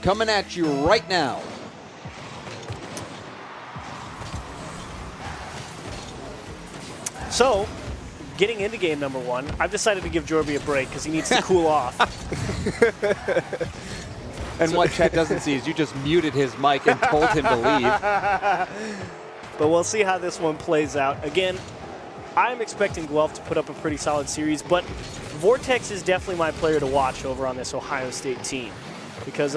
coming at you right now. So, getting into game number 1, I've decided to give Jorby a break because he needs to cool off. And what Chet doesn't see is you just muted his mic and told him to leave. But we'll see how this one plays out. Again, I'm expecting Guelph to put up a pretty solid series, but Vortex is definitely my player to watch over on this Ohio State team. Because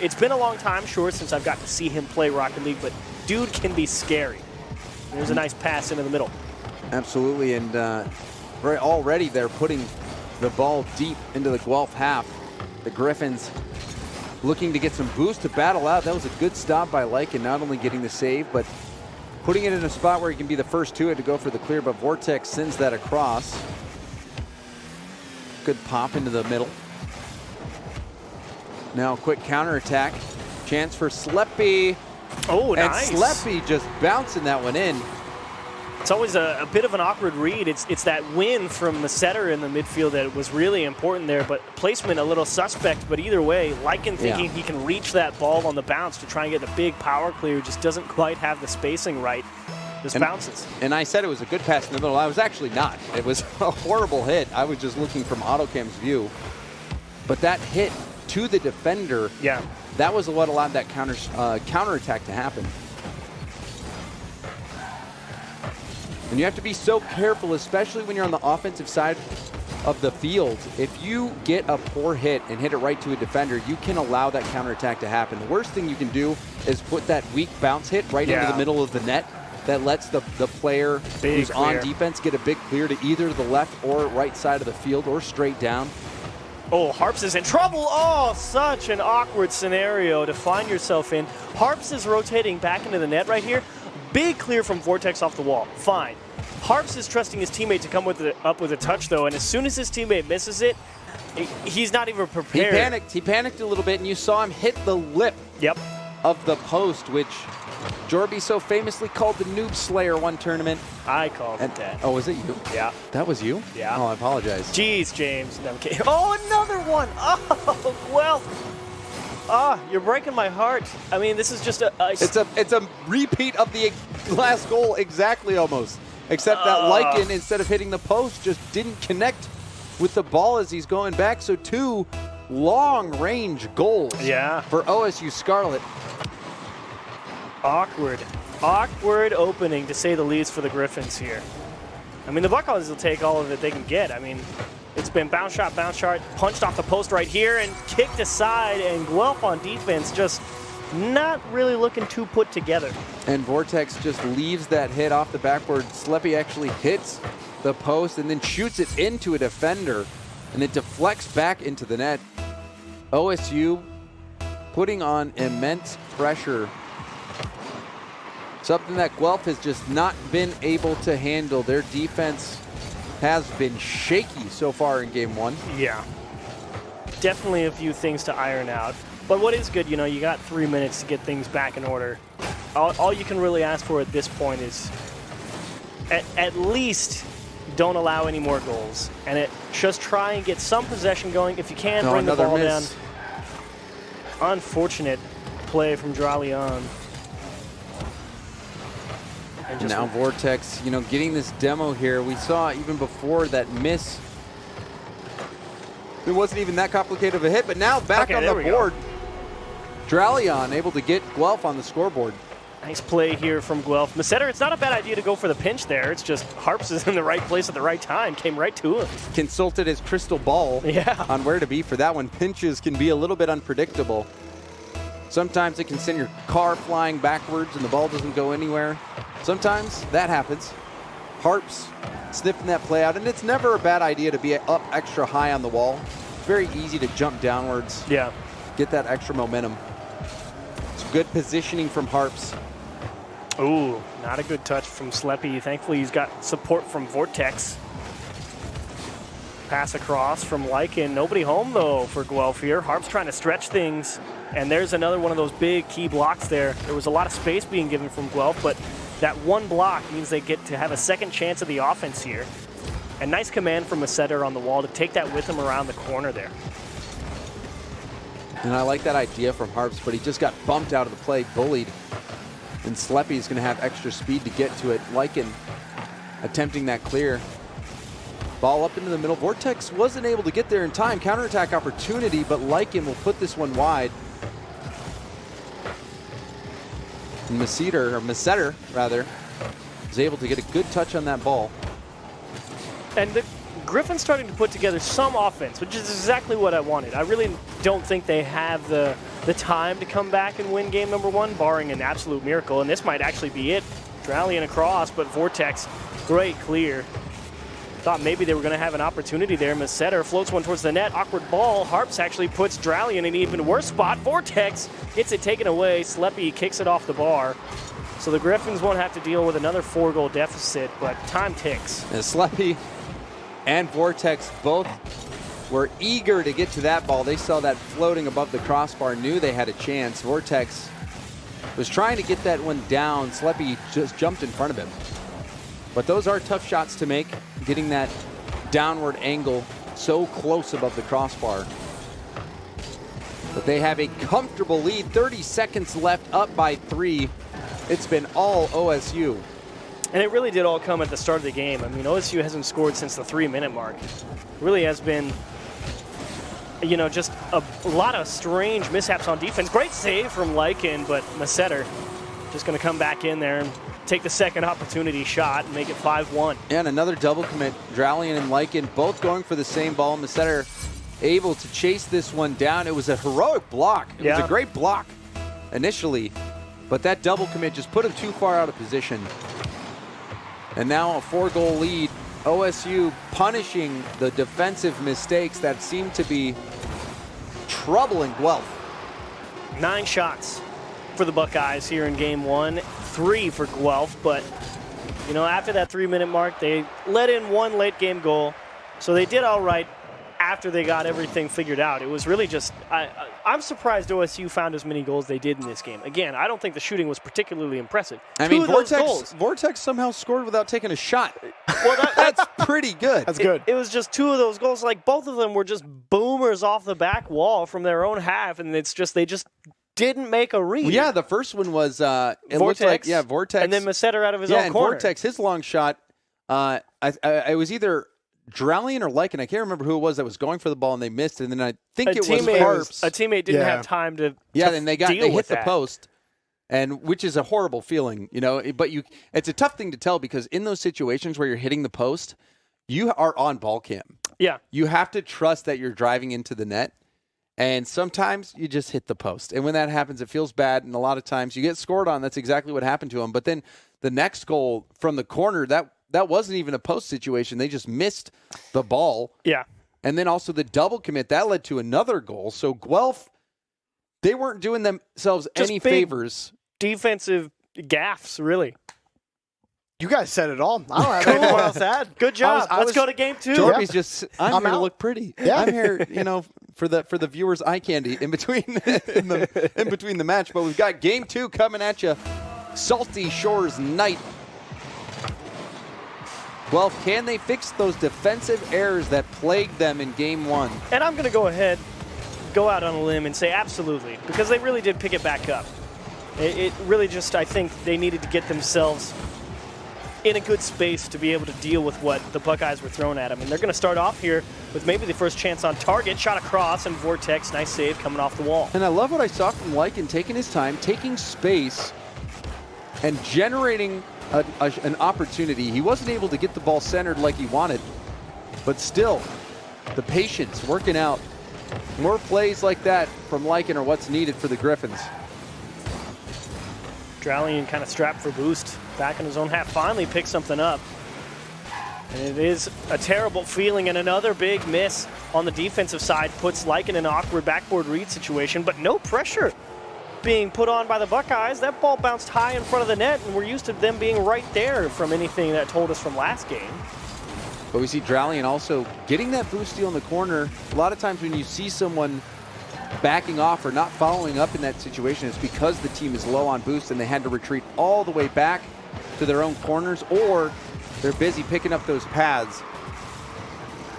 it's been a long time, sure, since I've got to see him play Rocket League, but dude can be scary. There's a nice pass into the middle. Absolutely, and already they're putting the ball deep into the Guelph half. The Griffins looking to get some boost to battle out. That was a good stop by Lycan, not only getting the save, but putting it in a spot where he can be the first to it to go for the clear, but Vortex sends that across. Good pop into the middle. Now a quick counterattack. Chance for Sleppy. Oh, nice. And Sleppy just bouncing that one in. It's always a bit of an awkward read. It's that win from the setter in the midfield that was really important there, but placement a little suspect. But either way, Lycan thinking he can reach that ball on the bounce to try and get the big power clear, just doesn't quite have the spacing right. Just bounces. And I said it was a good pass in the middle. I was actually not. It was a horrible hit. I was just looking from AutoCam's view. But that hit to the defender, that was what allowed that counterattack to happen. And you have to be so careful, especially when you're on the offensive side of the field. If you get a poor hit and hit it right to a defender, you can allow that counterattack to happen. The worst thing you can do is put that weak bounce hit right into the middle of the net that lets the player who's on defense get a big clear to either the left or right side of the field or straight down. Oh, Harps is in trouble. Oh, such an awkward scenario to find yourself in. Harps is rotating back into the net right here. Big clear from Vortex off the wall. Fine. Harps is trusting his teammate to come up with a touch, though, and as soon as his teammate misses it, he's not even prepared. He panicked a little bit, and you saw him hit the lip of the post, which Jorby so famously called the Noob Slayer one tournament. I called it that. Oh, was it you? Yeah. That was you? Yeah. Oh, I apologize. Jeez, James. No, I'm kidding. Oh, another one. Oh, well. You're breaking my heart. I mean, this is just It's a repeat of the last goal exactly almost. Except that Lycan, instead of hitting the post, just didn't connect with the ball as he's going back. So 2 long-range goals for OSU Scarlet. Awkward opening, to say the least, for the Griffins here. I mean, the Buckeyes will take all of it they can get. I mean, it's been bounce shot, punched off the post right here and kicked aside, and Guelph on defense just not really looking too put together. And Vortex just leaves that hit off the backboard. Sleppy actually hits the post and then shoots it into a defender, and it deflects back into the net. OSU putting on immense pressure. Something that Guelph has just not been able to handle. Their defense has been shaky so far in game 1. Yeah. Definitely a few things to iron out. But what is good, you got 3 minutes to get things back in order. All you can really ask for at this point is at least don't allow any more goals. And just try and get some possession going. If you can, bring the ball down. Unfortunate play from Dralion. And now Vortex, getting this demo here. We saw even before that miss. It wasn't even that complicated of a hit, but now back on the board. Dralion able to get Guelph on the scoreboard. Nice play here from Guelph. Masetter, it's not a bad idea to go for the pinch there. It's just Harps is in the right place at the right time. Came right to him. Consulted his crystal ball on where to be for that one. Pinches can be a little bit unpredictable. Sometimes it can send your car flying backwards and the ball doesn't go anywhere. Sometimes that happens. Harps sniffing that play out, and it's never a bad idea to be up extra high on the wall. It's very easy to jump downwards. Yeah. Get that extra momentum. It's good positioning from Harps. Ooh, not a good touch from Sleppy. Thankfully, he's got support from Vortex. Pass across from Lycan. Nobody home, though, for Guelph here. Harps trying to stretch things, and there's another one of those big key blocks there. There was a lot of space being given from Guelph, but that one block means they get to have a second chance of the offense here. And nice command from a setter on the wall to take that with him around the corner there. And I like that idea from Harps, but he just got bumped out of the play, bullied. And Sleppy is going to have extra speed to get to it. Lycan attempting that clear. Ball up into the middle. Vortex wasn't able to get there in time. Counterattack opportunity, but Lycan will put this one wide. And Messetter, rather, is able to get a good touch on that ball. And the Griffin's starting to put together some offense, which is exactly what I wanted. I really don't think they have the time to come back and win game number 1, barring an absolute miracle. And this might actually be it. Dralian across, but Vortex, great clear. Thought maybe they were going to have an opportunity there. Messetter floats one towards the net. Awkward ball. Harps actually puts Dralian in an even worse spot. Vortex gets it taken away. Sleppy kicks it off the bar. So the Griffins won't have to deal with another 4-goal deficit, but time ticks. And Sleppy and Vortex both were eager to get to that ball. They saw that floating above the crossbar, knew they had a chance. Vortex was trying to get that one down. Sleppy just jumped in front of him. But those are tough shots to make, getting that downward angle so close above the crossbar. But they have a comfortable lead, 30 seconds left, up by 3. It's been all OSU. And it really did all come at the start of the game. I mean, OSU hasn't scored since the 3-minute mark. It really has been, you know, just a lot of strange mishaps on defense. Great save from Lycan, but Messetter just going to come back in there and take the second opportunity shot and make it 5-1. And another double commit. Dralian and Lycan both going for the same ball. Messetter able to chase this one down. It was a heroic block. It was a great block initially, but that double commit just put him too far out of position. And now a 4-goal lead. OSU punishing the defensive mistakes that seem to be troubling Guelph. 9 shots for the Buckeyes here in game 1, 3 for Guelph. But, you know, after that 3-minute mark, they let in 1 late game goal. So they did all right after they got everything figured out. It was really just, I'm surprised OSU found as many goals they did in this game. Again, I don't think the shooting was particularly impressive. I mean, Vortex somehow scored without taking a shot. Well, that's pretty good. That's good. It was just 2 of those goals. Like, both of them were just boomers off the back wall from their own half, and it's just, they just didn't make a read. Well, yeah, the first one was it Vortex, looked like, Vortex. and then Messetter out of his own and corner. Vortex, his long shot, it was either Dralian or Lycan. I can't remember who it was that was going for the ball and they missed, and then I think it was Harps. A teammate didn't have time to then they hit the that. post, and which is a horrible feeling, you know. But it's a tough thing to tell because in those situations where you're hitting the post, you are on ball cam. Yeah, you have to trust that you're driving into the net, and sometimes you just hit the post, and when that happens, it feels bad. And a lot of times you get scored on. That's exactly what happened to him. But then the next goal from the corner, that wasn't even a post situation. They just missed the ball. Yeah. And then also the double commit, that led to another goal. So Guelph, they weren't doing themselves just any favors. Defensive gaffes, really. You guys said it all. I don't have anything else to add. Good job. Let's go to game 2. Jorby's just, I'm here out. to look pretty. Yeah. I'm here, for the viewers' eye candy in between in between the match. But we've got game 2 coming at you. Salty Shores night. Guelph, can they fix those defensive errors that plagued them in game 1? And I'm going to go out on a limb and say absolutely, because they really did pick it back up. It really just, I think they needed to get themselves in a good space to be able to deal with what the Buckeyes were throwing at them. And they're going to start off here with maybe the first chance on target. Shot across, and Vortex, nice save coming off the wall. And I love what I saw from Lycan, taking his time, taking space, and generating an opportunity. He wasn't able to get the ball centered like he wanted, but still, the patience working out. More plays like that from Lycan are what's needed for the Griffins. Dralian kind of strapped for boost, back in his own half, finally picks something up. And it is a terrible feeling, and another big miss on the defensive side puts Lycan in an awkward backboard read situation, but no pressure being put on by the Buckeyes. That ball bounced high in front of the net, and we're used to them being right there from anything that told us from last game. But we see Dralian also getting that boost steal in the corner. A lot of times when you see someone backing off or not following up in that situation, it's because the team is low on boost and they had to retreat all the way back to their own corners, or they're busy picking up those paths.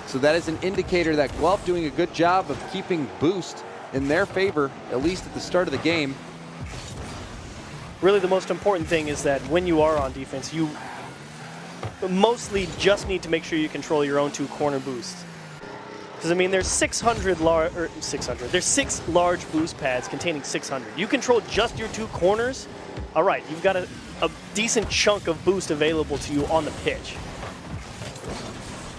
So that is an indicator that Guelph doing a good job of keeping boost in their favor, at least at the start of the game. Really, the most important thing is that when you are on defense, you mostly just need to make sure you control your own 2 corner boosts. Because, I mean, there's 6 large boost pads containing 600. You control just your 2 corners, all right, you've got a decent chunk of boost available to you on the pitch.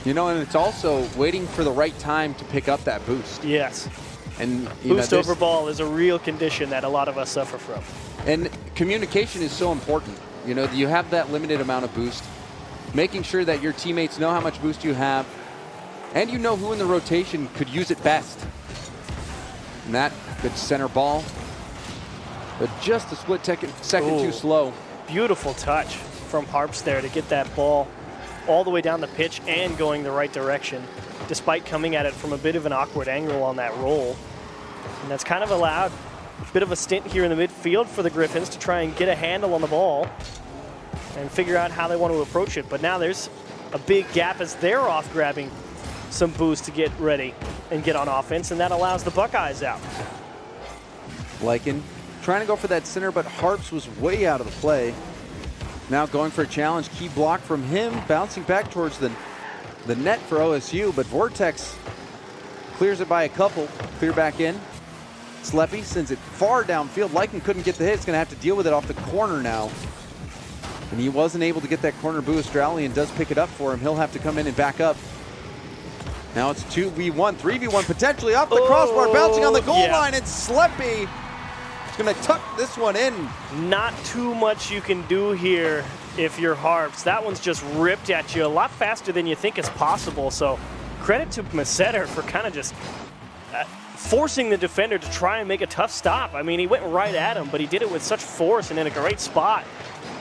You know, and it's also waiting for the right time to pick up that boost. Yes. And boost over ball is a real condition that a lot of us suffer from. And communication is so important. You know, you have that limited amount of boost, making sure that your teammates know how much boost you have, and you know who in the rotation could use it best. And that good center ball, but just a split second too slow. Beautiful touch from Harps there to get that ball all the way down the pitch and going the right direction, despite coming at it from a bit of an awkward angle on that roll. And that's kind of allowed a bit of a stint here in the midfield for the Griffins to try and get a handle on the ball and figure out how they want to approach it. But now there's a big gap as they're off grabbing some boost to get ready and get on offense, and that allows the Buckeyes out. Lycan trying to go for that center, but Harps was way out of the play. Now going for a challenge, key block from him, bouncing back towards the net for OSU, but Vortex clears it by a couple, clear back in. Sleppy sends it far downfield. Lycan couldn't get the hit. He's going to have to deal with it off the corner now. And he wasn't able to get that corner boost. Dralian does pick it up for him. He'll have to come in and back up. Now it's 2v1, 3v1, potentially off the crossbar, bouncing on the goal line, and Sleppy is going to tuck this one in. Not too much you can do here if you're Harps. That one's just ripped at you a lot faster than you think is possible. So credit to Masetter for kind of just forcing the defender to try and make a tough stop. I mean, he went right at him, but he did it with such force and in a great spot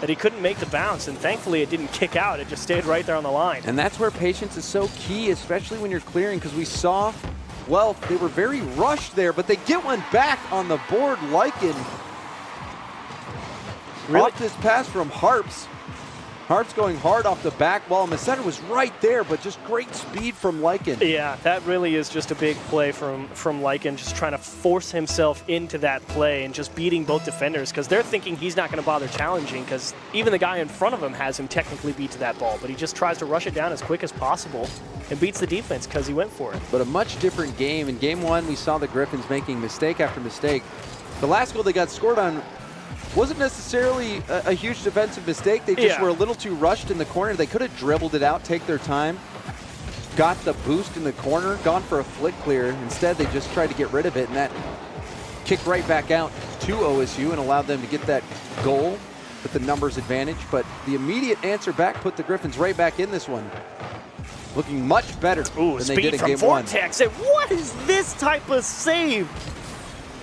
that he couldn't make the bounce, and thankfully it didn't kick out. It just stayed right there on the line. And that's where patience is so key, especially when you're clearing, because we saw, well, they were very rushed there, but they get one back on the board. Lycan off this pass from Harps. Harps going hard off the back wall. Masetter was right there, but just great speed from Lycan. Yeah, that really is just a big play from Lycan, just trying to force himself into that play and just beating both defenders, because they're thinking he's not going to bother challenging, because even the guy in front of him has him technically beat to that ball, but he just tries to rush it down as quick as possible and beats the defense because he went for it. But a much different game. In game one, we saw the Griffins making mistake after mistake. The last goal they got scored on wasn't necessarily a huge defensive mistake. They just were a little too rushed in the corner. They could have dribbled it out, take their time, got the boost in the corner, gone for a flick clear. Instead, they just tried to get rid of it, and that kicked right back out to OSU and allowed them to get that goal with the numbers advantage. But the immediate answer back put the Griffins right back in this one, looking much better than they did in game one. Vortex. And what is this type of save?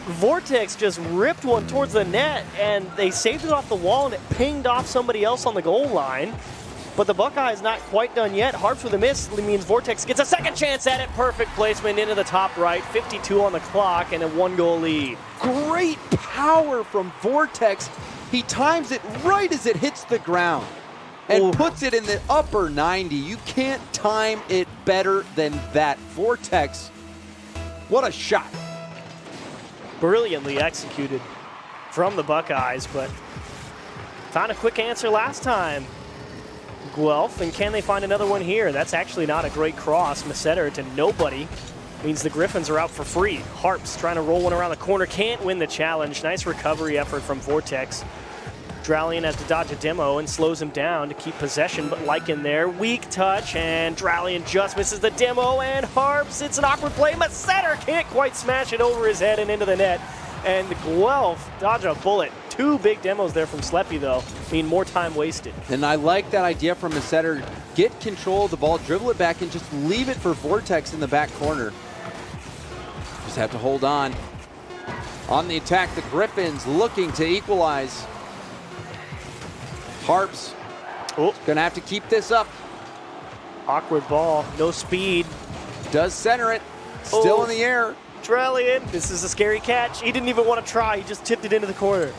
Vortex just ripped one towards the net, and they saved it off the wall, and it pinged off somebody else on the goal line. But the Buckeyes not quite done yet. Harps with a miss means Vortex gets a second chance at it. Perfect placement into the top right. 52 on the clock and a 1-goal lead. Great power from Vortex. He times it right as it hits the ground and puts it in the upper 90. You can't time it better than that. Vortex, what a shot. Brilliantly executed from the Buckeyes, but found a quick answer last time. Guelph, and can they find another one here? That's actually not a great cross. Masetter to nobody means the Griffins are out for free. Harps trying to roll one around the corner, can't win the challenge. Nice recovery effort from Vortex. Dralian has to dodge a demo and slows him down to keep possession, but Lycan there, weak touch, and Dralian just misses the demo, and Harps, it's an awkward play. Masetter can't quite smash it over his head and into the net, and Guelph dodge a bullet. 2 big demos there from Sleppy, though, mean more time wasted. And I like that idea from Masetter. Get control of the ball, dribble it back, and just leave it for Vortex in the back corner. Just have to hold on. On the attack, the Griffins looking to equalize. Harps gonna have to keep this up. Awkward ball, no speed. Does center it, still in the air. Dralian, this is a scary catch. He didn't even want to try, he just tipped it into the corner.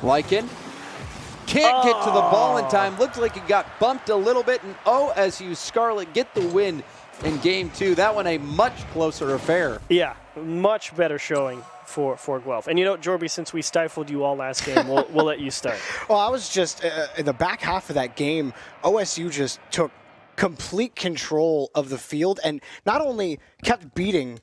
Lycan can't get to the ball in time. Looks like it got bumped a little bit, and OSU Scarlet get the win in game 2. That one a much closer affair. Yeah, much better showing for Guelph. And you know, Jorby, since we stifled you all last game, we'll let you start. Well, I was just, in the back half of that game, OSU just took complete control of the field and not only kept beating,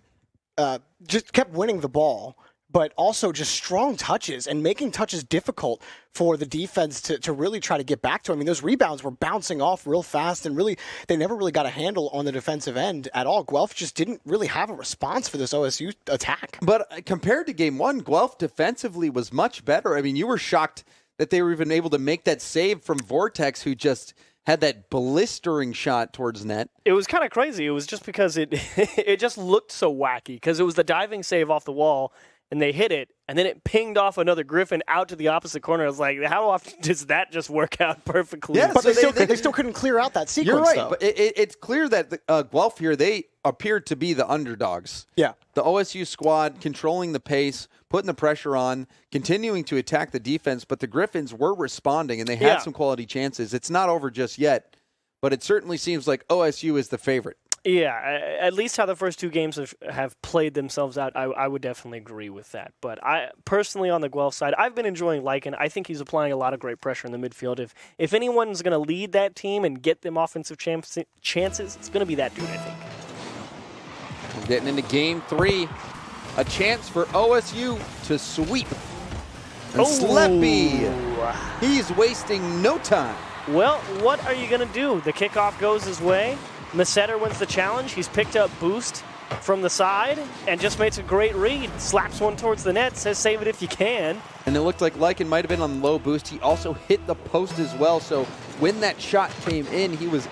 just kept winning the ball, but also just strong touches and making touches difficult for the defense to really try to get back to. I mean, those rebounds were bouncing off real fast, and really, they never really got a handle on the defensive end at all. Guelph just didn't really have a response for this OSU attack. But compared to game 1, Guelph defensively was much better. I mean, you were shocked that they were even able to make that save from Vortex, who just had that blistering shot towards net. It was kind of crazy. It was just because it it just looked so wacky, because it was the diving save off the wall, and they hit it, and then it pinged off another Griffin out to the opposite corner. I was like, how often does that just work out perfectly? Yeah, But so they still couldn't clear out that sequence, You're right, though. but it's clear that Guelph here, they appeared to be the underdogs. Yeah. The OSU squad controlling the pace, putting the pressure on, continuing to attack the defense, but the Griffins were responding, and they had some quality chances. It's not over just yet, but it certainly seems like OSU is the favorite. Yeah, at least how the first 2 games have played themselves out, I would definitely agree with that. But I personally, on the Guelph side, I've been enjoying Lycan. I think he's applying a lot of great pressure in the midfield. If anyone's going to lead that team and get them offensive chances, it's going to be that dude, I think. We're getting into game 3. A chance for OSU to sweep. And Sleppy, he's wasting no time. Well, what are you going to do? The kickoff goes his way. Masseter wins the challenge. He's picked up boost from the side and just makes a great read. Slaps one towards the net, says save it if you can. And it looked like Lycan might have been on low boost. He also hit the post as well. So when that shot came in, he was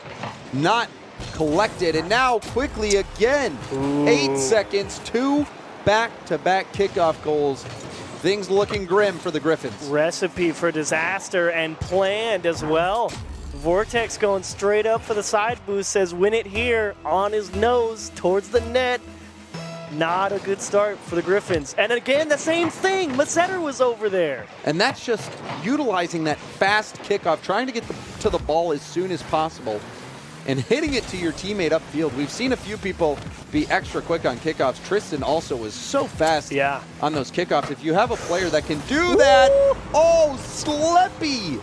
not collected. And now quickly again, 8 seconds, 2 back-to-back kickoff goals. Things looking grim for the Griffins. Recipe for disaster and planned as well. Vortex going straight up for the side boost, says win it here, on his nose towards the net. Not a good start for the Griffins. And again, the same thing. Masseter was over there. And that's just utilizing that fast kickoff, trying to get to the ball as soon as possible and hitting it to your teammate upfield. We've seen a few people be extra quick on kickoffs. Tristan also was so fast on those kickoffs. If you have a player that can do that, oh, Sleppy!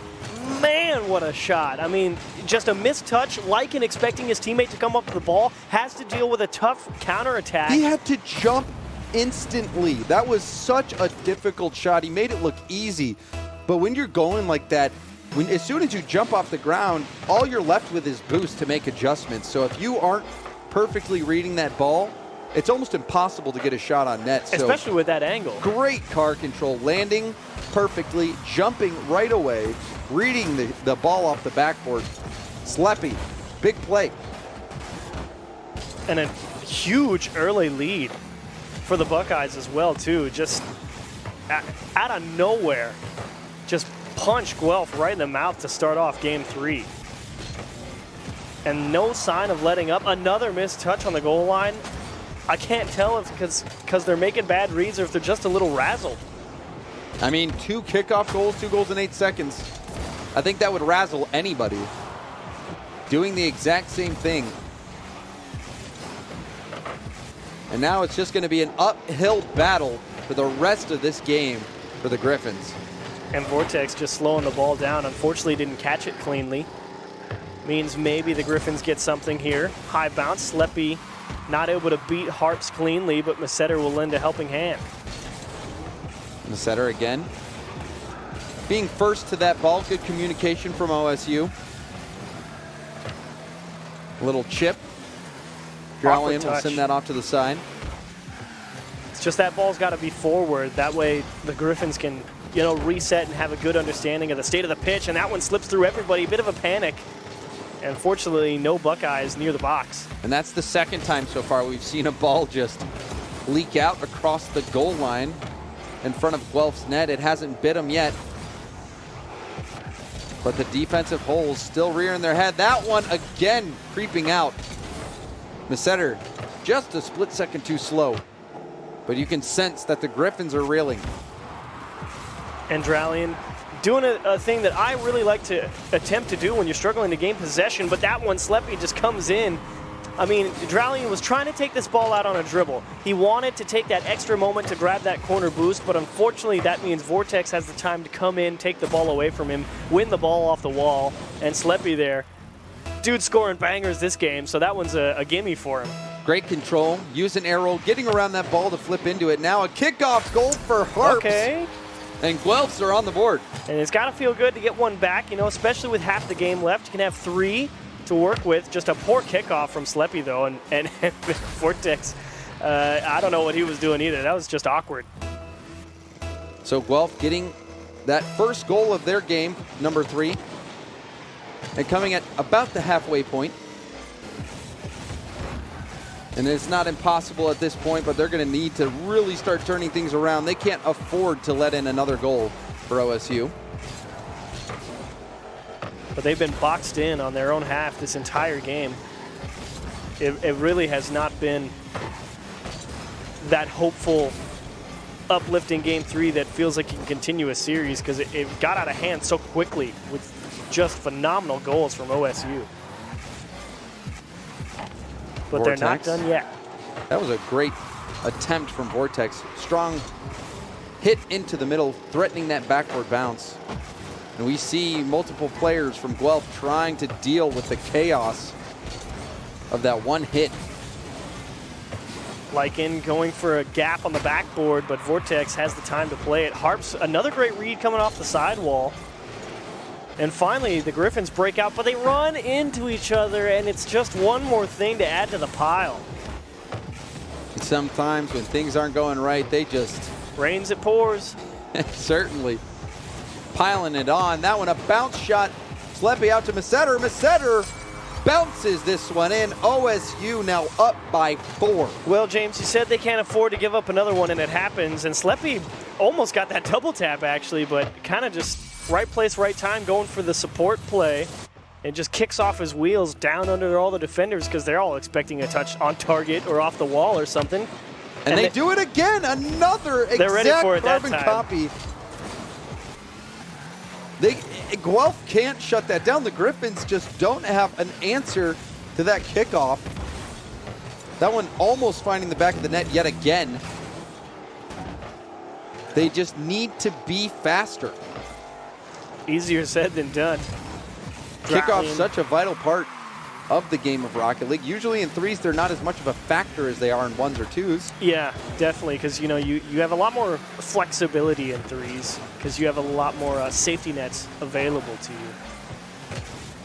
Man, what a shot. I mean, just a missed touch. Lycan expecting his teammate to come up with the ball, has to deal with a tough counterattack. He had to jump instantly. That was such a difficult shot. He made it look easy. But when you're going like that, as soon as you jump off the ground, all you're left with is boost to make adjustments. So if you aren't perfectly reading that ball, it's almost impossible to get a shot on net. So especially with that angle. Great car control, landing perfectly, jumping right away, reading the ball off the backboard. Sleppy, big play. And a huge early lead for the Buckeyes as well, too. Just out of nowhere, just punch Guelph right in the mouth to start off game 3. And no sign of letting up. Another missed touch on the goal line. I can't tell if because they're making bad reads or if they're just a little razzled. I mean, 2 kickoff goals, 2 goals in 8 seconds. I think that would razzle anybody. Doing the exact same thing. And now it's just going to be an uphill battle for the rest of this game for the Griffins. And Vortex just slowing the ball down. Unfortunately, didn't catch it cleanly. Means maybe the Griffins get something here. High bounce. Sleppy not able to beat Harps cleanly, but Masseter will lend a helping hand. Masseter again. Being first to that ball. Good communication from OSU. A little chip. Dralian will send that off to the side. It's just that ball's got to be forward. That way the Griffins can, reset and have a good understanding of the state of the pitch. And that one slips through everybody. A bit of a panic. And fortunately, no Buckeyes near the box. And that's the second time so far we've seen a ball just leak out across the goal line in front of Guelph's net. It hasn't bit them yet. But the defensive holes still rearing their head. That one again creeping out. Masseter just a split second too slow. But you can sense that the Griffins are reeling. And Dralian doing a thing that I really like to attempt to do when you're struggling to gain possession, but that one, Sleppy just comes in I mean, Dralian was trying to take this ball out on a dribble. He wanted to take that extra moment to grab that corner boost, but unfortunately that means Vortex has the time to come in, take the ball away from him, win the ball off the wall, and Sleppy there. Dude scoring bangers this game, so that one's a gimme for him. Great control, using arrow, getting around that ball to flip into it. Now a kickoff goal for Harps. Okay. And Guelphs are on the board. And it's got to feel good to get one back, you know, especially with half the game left. You can have 3 to work with. Just a poor kickoff from Sleppy, though, and Vortex, I don't know what he was doing either. That was just awkward. So Guelph getting that first goal of their game, number 3, and coming at about the halfway point. And it's not impossible at this point, but they're going to need to really start turning things around. They can't afford to let in another goal for OSU. But they've been boxed in on their own half this entire game. It really has not been that hopeful, uplifting Game 3 that feels like it can continue a series, because it got out of hand so quickly with just phenomenal goals from OSU. But Vortex. they're not done yet. That was a great attempt from Vortex. Strong hit into the middle, threatening that backward bounce. And we see multiple players from Guelph trying to deal with the chaos of that one hit. Like in going for a gap on the backboard, but Vortex has the time to play it. Harps, another great read coming off the sidewall. And finally, the Griffins break out, but they run into each other, and it's just one more thing to add to the pile. Sometimes when things aren't going right, they just... Rains, it pours. Certainly. Piling it on. That one, a bounce shot. Sleppy out to Masseter. Masseter bounces this one in. OSU now up by 4. Well, James, you said they can't afford to give up another one, and it happens. And Sleppy almost got that double tap, actually, but kind of just... right place, right time, going for the support play, and just kicks off his wheels down under all the defenders because they're all expecting a touch on target or off the wall or something. And they do it again. Another they're ready exact for it that carbon time. copy. Guelph can't shut that down. The Griffins just don't have an answer to that kickoff. That one almost finding the back of the net yet again. They just need to be faster. Easier said than done. Kickoff such a vital part of the game of Rocket League. Usually in 3s, they're not as much of a factor as they are in 1s or 2s. Yeah, definitely, because you know you have a lot more flexibility in 3s because you have a lot more safety nets available to you.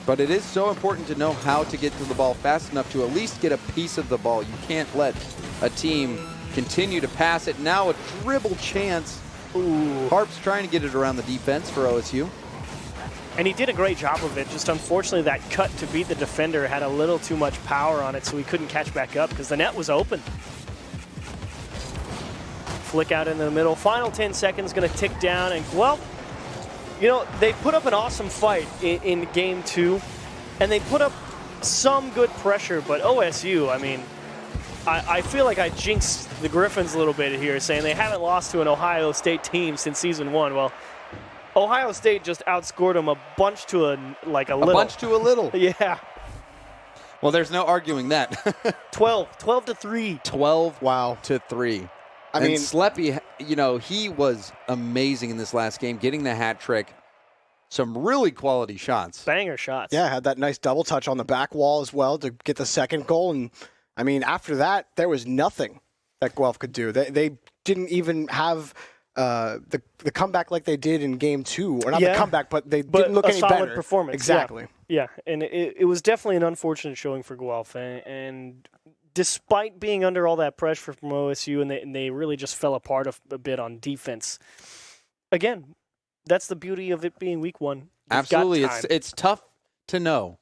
But it is so important to know how to get to the ball fast enough to at least get a piece of the ball. You can't let a team continue to pass it. Now a dribble chance. Ooh. Harps trying to get it around the defense for OSU. And he did a great job of it. Just unfortunately, that cut to beat the defender had a little too much power on it, so he couldn't catch back up because the net was open. Flick out in the middle. Final 10 seconds going to tick down. And, well, you know, they put up an awesome fight in Game 2, and they put up some good pressure. But OSU, I mean, I feel like I jinxed the Griffins a little bit here, saying they haven't lost to an Ohio State team since Season 1. Well, Ohio State just outscored them a bunch to a little. A bunch to a little. Yeah. Well, there's no arguing that. 12 to 3. 12 Wow. to 3. I mean, Sleppy, you know, he was amazing in this last game, getting the hat trick. Some really quality shots. Banger shots. Yeah, had that nice double touch on the back wall as well to get the second goal. And, I mean, after that, there was nothing that Guelph could do. They didn't even have the comeback like they did in Game 2. Or not the comeback, but they didn't look any better. A solid performance. Exactly. Yeah, and it was definitely an unfortunate showing for Guelph. And despite being under all that pressure from OSU, and they really just fell apart a bit on defense. Again, that's the beauty of it being week 1. Absolutely. It's tough to know.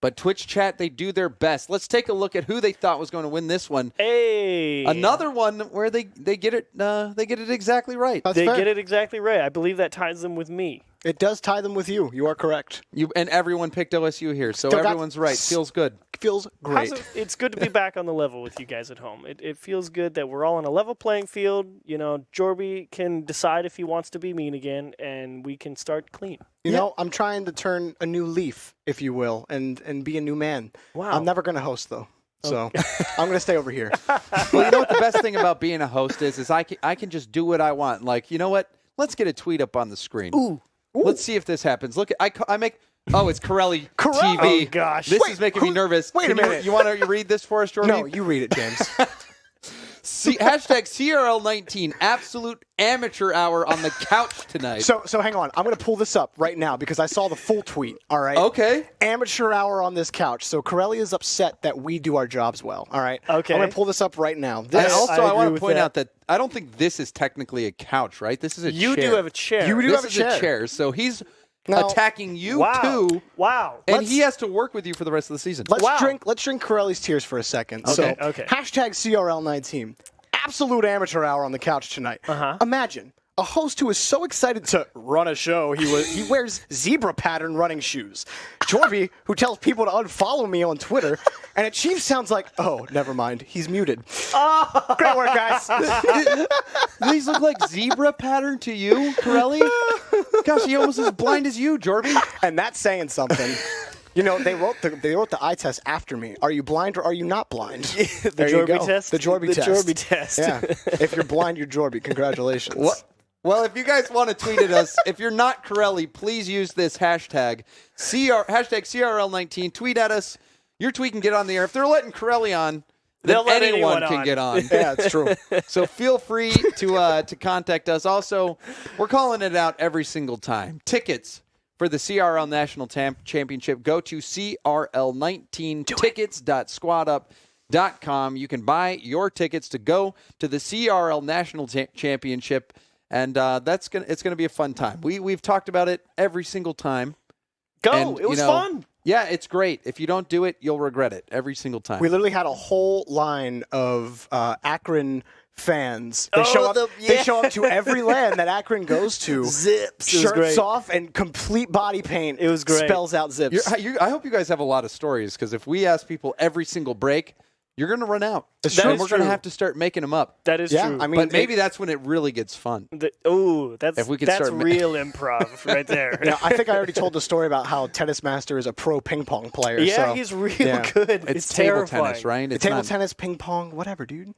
But Twitch chat, they do their best. Let's take a look at who they thought was going to win this one. Hey, another one where they get it exactly right. They get it exactly right. I believe that ties them with me. It does tie them with you. You are correct. And everyone picked OSU here, so everyone's right. Feels good. Feels great. It's good to be back on the level with you guys at home. It feels good that we're all on a level playing field. You know, Jorby can decide if he wants to be mean again, and we can start clean. You know, I'm trying to turn a new leaf, if you will, and be a new man. Wow. I'm never going to host, though. So I'm going to stay over here. Well, you know what the best thing about being a host is I can just do what I want. Like, you know what? Let's get a tweet up on the screen. Ooh. Let's see if this happens. Look, I make. Oh, it's Corelli Corelli. TV. Oh, gosh. This is making me nervous. Wait a minute. You want to read this for us, Jordy? No, you read it, James. Hashtag CRL19, absolute amateur hour on the couch tonight. So hang on. I'm going to pull this up right now because I saw the full tweet, all right? Okay. Amateur hour on this couch. So Corelli is upset that we do our jobs well, all right? Okay. I'm going to pull this up right now. And This, also, I agree want to with point that. out that I don't think this is technically a couch, right? This is a chair. You do have a chair. You do This have a is chair. a chair. So he's Now- attacking you, Wow. too. Wow. And he has to work with you for the rest of the season. Let's Wow. drink Corelli's tears for a second. Okay, So, okay. Hashtag CRL19. Absolute amateur hour on the couch tonight. Uh-huh. Imagine a host who is so excited to run a show, he wears zebra pattern running shoes. Jorby, who tells people to unfollow me on Twitter, and Achieve sounds like, oh, never mind, he's muted. Oh. Great work, guys. These look like zebra pattern to you, Corelli? Gosh, he almost as blind as you, Jorby. And that's saying something. You know, they wrote the eye test after me. Are you blind or are you not blind? The Jorby test? The Jorby test. The Jorby test. Yeah. If you're blind, you're Jorby. Congratulations. What? Well, if you guys want to tweet at us, if you're not Corelli, please use this hashtag CRL19. Tweet at us. Your tweet can get on the air. If they're letting Corelli on, then They'll let anyone anyone can on. get on. Yeah, it's true. So feel free to contact us. Also, we're calling it out every single time. Tickets for the CRL National Championship, go to CRL19tickets.squadup.com. You can buy your tickets to go to the CRL National Championship, and it's gonna be a fun time. We've talked about it every single time. Go. And, It was you know, fun. Yeah, it's great. If you don't do it, you'll regret it every single time. We literally had a whole line of Akron fans. They Oh, show up. They yeah. show up to every land that Akron goes to. Zips. It was Shirts great. off and complete body paint. It was great. Spells out zips. I hope you guys have a lot of stories, because if we ask people every single break, you're going to run out. It's And true. we're going to true. have to start making them up. That is Yeah, true. I mean, But maybe that's when it really gets fun. That's If we could that's start ma- real improv right there. You know, I think I already told the story about how Tennis Master is a pro ping pong player. Yeah, so, he's real yeah. good. It's terrifying. table tennis, right? It's Table not- tennis, ping pong, whatever, dude.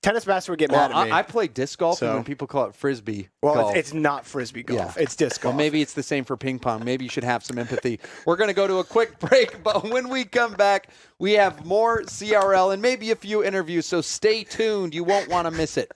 Tennis Master would get Well, mad at me. I play disc golf, So- and when people call it frisbee well, golf. it's not frisbee golf. Yeah. It's disc golf. Well, maybe it's the same for ping pong. Maybe you should have some empathy. We're going to go to a quick break, but when we come back, we have more CRL and maybe a few interviews, so stay tuned. You won't want to miss it.